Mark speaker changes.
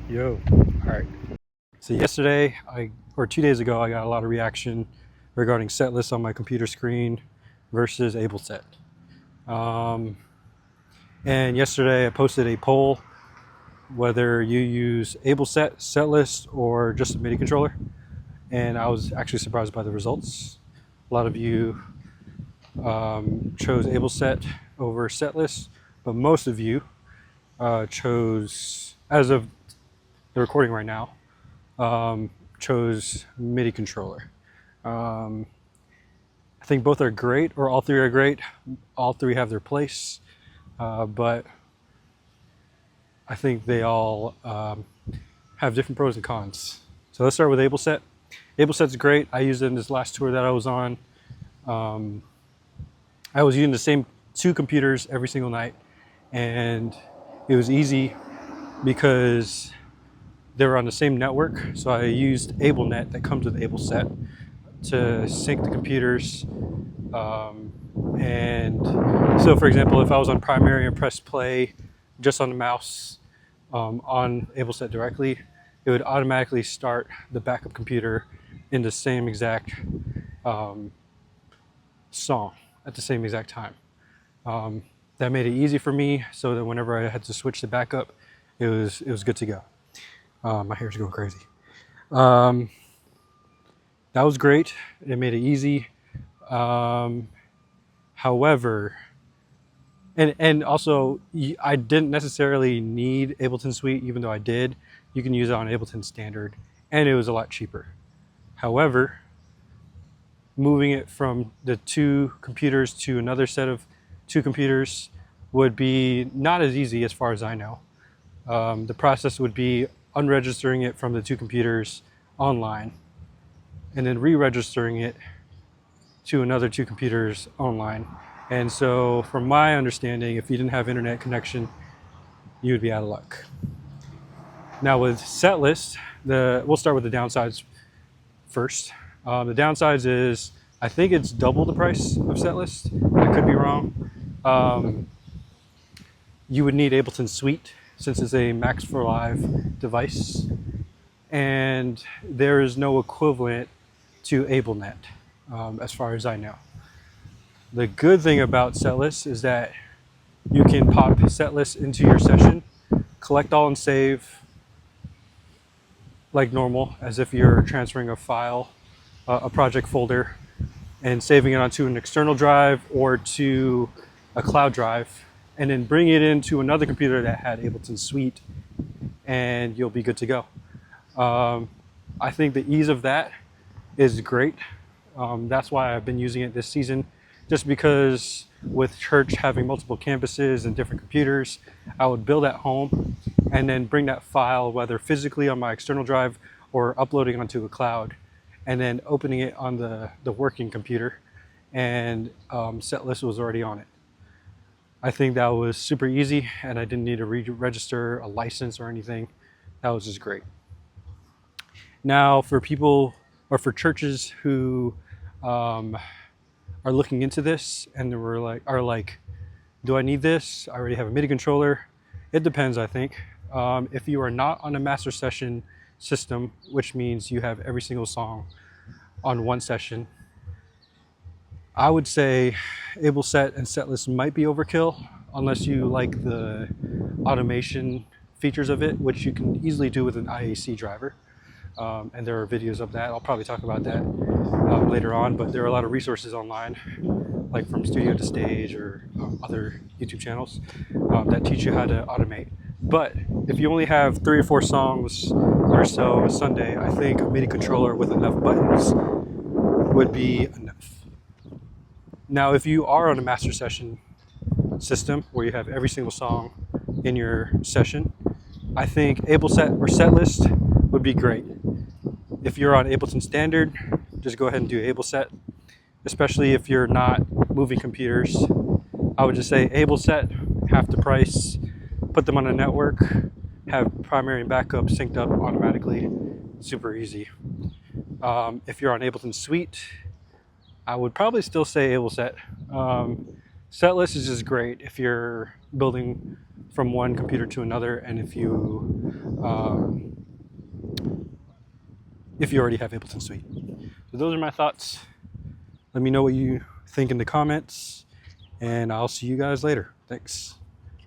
Speaker 1: Yo, all right. So yesterday, or 2 days ago, I got a lot of reaction regarding Setlist on my computer screen versus Ableset. Um, and yesterday, I posted a poll whether you use Ableset, Setlist, or just a MIDI controller. And I was actually surprised by the results. A lot of you chose Ableset over Setlist, but most of you chose, as of the recording right now, chose MIDI controller. I think both are great, or all three are great. All three have their place, but I think they all have different pros and cons. So let's start with Ableset. Ableset's great. I used it in this last tour that I was on. I was using the same two computers every single night, and it was easy because they were on the same network. So I used AbleNet that comes with Ableset to sync the computers. And so, for example, if I was on primary and pressed play just on the mouse on Ableset directly, it would automatically start the backup computer in the same exact song at the same exact time. That made it easy for me, so that whenever I had to switch to backup, it was good to go. My hair's going crazy. That was great. It made it easy. However, and also, I didn't necessarily need Ableton Suite, even though I did. You can use it on Ableton Standard, and it was a lot cheaper. However, moving it from the two computers to another set of two computers would be not as easy as far as I know. The process would be unregistering it from the two computers online, and then re-registering it to another two computers online. And so, from my understanding, if you didn't have internet connection, you would be out of luck. Now with Setlist, we'll start with the downsides first. The downsides is I think it's double the price of Setlist. I could be wrong. You would need Ableton Suite since it's a Max for Live device, and there is no equivalent to AbleNet, as far as I know. The good thing about Setlist is that you can pop Setlist into your session, collect all and save like normal, as if you're transferring a file, a project folder, and saving it onto an external drive or to a cloud drive, and then bring it into another computer that had Ableton Suite, and you'll be good to go. I think the ease of that is great. That's why I've been using it this season, just because with church having multiple campuses and different computers, I would build at home and then bring that file, whether physically on my external drive or uploading onto a cloud, and then opening it on the working computer, and Setlist was already on it. I think that was super easy, and I didn't need to register a license or anything. That was just great. Now, for people, or for churches who are looking into this and are like, do I need this? I already have a MIDI controller. It depends, I think. If you are not on a master session system, which means you have every single song on one session, I would say Ableset and Setlist might be overkill, unless you like the automation features of it, which you can easily do with an IAC driver. And there are videos of that. I'll probably talk about that later on, but there are a lot of resources online, like from Studio to Stage or other YouTube channels that teach you how to automate. But if you only have 3 or 4 songs or so a Sunday, I think a MIDI controller with enough buttons would be enough. Now, if you are on a master session system where you have every single song in your session, I think Ableset or Setlist would be great. If you're on Ableton Standard, just go ahead and do Ableset, especially if you're not moving computers. I would just say Ableset, half the price, put them on a network, have primary and backup synced up automatically, super easy. If you're on Ableton Suite, I would probably still say Ableset. Setlist is just great if you're building from one computer to another, and if you already have Ableton Suite. So those are my thoughts. Let me know what you think in the comments, and I'll see you guys later. Thanks.